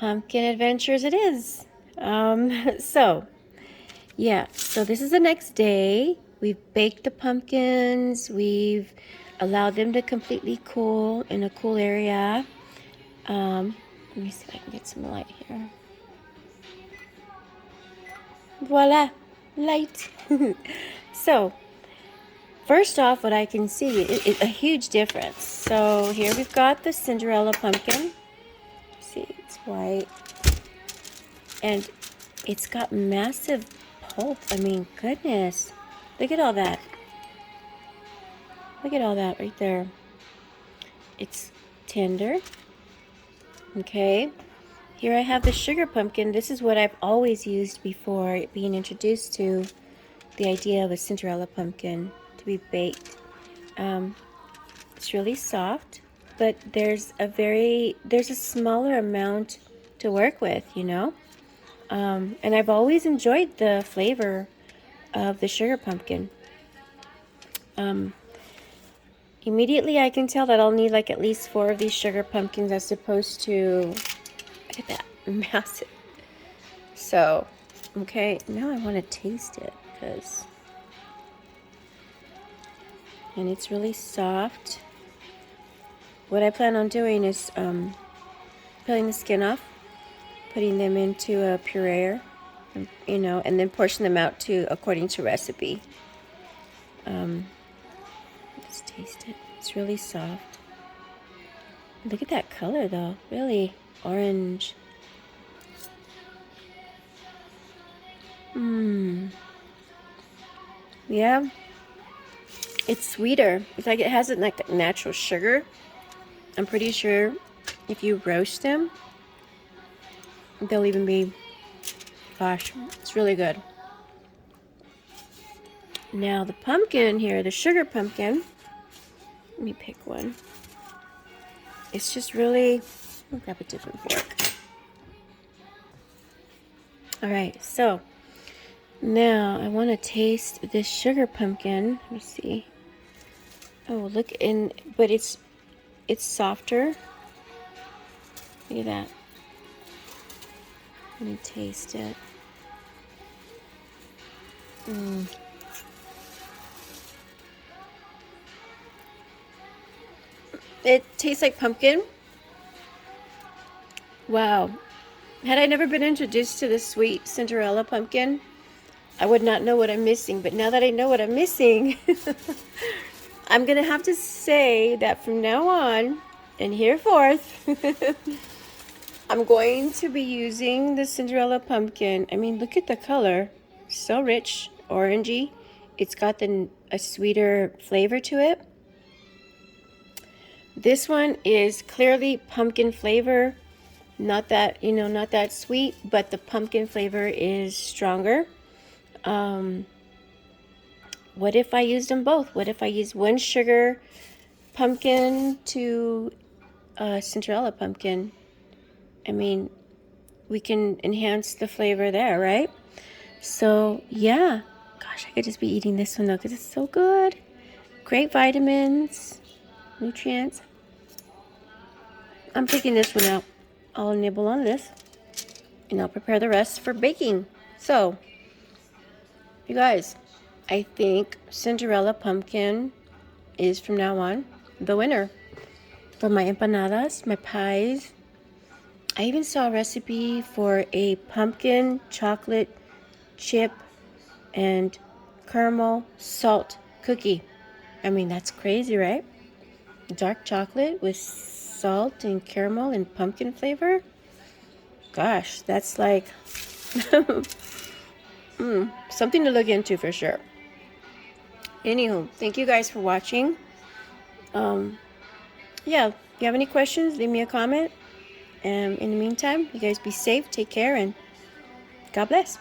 pumpkin adventures it is. So this is the next day. We've baked the pumpkins. We've allowed them to completely cool in a cool area. Let me see if I can get some light here. Voila, light. So, first off, what I can see is a huge difference. So here we've got the Cinderella pumpkin. See, it's white. And it's got massive pulp. I mean, goodness. Look at all that. Look at all that right there. It's tender. Okay. Here I have the sugar pumpkin. This is what I've always used before being introduced to the idea of a Cinderella pumpkin to be baked. It's really soft, but there's a smaller amount to work with, you know? And I've always enjoyed the flavor of the sugar pumpkin. Immediately I can tell that I'll need like at least 4 of these sugar pumpkins as opposed to, look at that, massive. So, okay, now I want to taste it and it's really soft. What I plan on doing is peeling the skin off, putting them into a puree, you know, and then portion them out according to recipe. Let's taste it. It's really soft. Look at that color though, really orange. Yeah, it's sweeter. It's like it has like natural sugar. I'm pretty sure if you roast them, they'll even be, gosh, it's really good. Now the pumpkin here, the sugar pumpkin, let me pick one. It's just really, I'll grab a different fork. All right, so now I want to taste this sugar pumpkin. Let me see. Oh, look but it's softer. Look at that. Let me taste it. It tastes like pumpkin. Wow. Had I never been introduced to this sweet Cinderella pumpkin, I would not know what I'm missing. But now that I know what I'm missing, I'm going to have to say that from now on and hereforth, I'm going to be using the Cinderella pumpkin. I mean, look at the color. So rich, orangey. It's got a sweeter flavor to it. This one is clearly pumpkin flavor. Not that, you know, not that sweet, but the pumpkin flavor is stronger. What if I used them both? What if I used one sugar pumpkin to Cinderella pumpkin? I mean, we can enhance the flavor there, right? So, yeah. Gosh, I could just be eating this one though because it's so good. Great vitamins, nutrients. I'm picking this one out. I'll nibble on this and I'll prepare the rest for baking. So, you guys, I think Cinderella pumpkin is from now on the winner for my empanadas, my pies. I even saw a recipe for a pumpkin chocolate chip and caramel salt cookie. I mean, that's crazy, right? Dark chocolate with salt and caramel and pumpkin flavor. Gosh, that's like something to look into for sure. Anywho, thank you guys for watching. Yeah, if you have any questions, leave me a comment. And in the meantime, you guys be safe, take care, and God bless.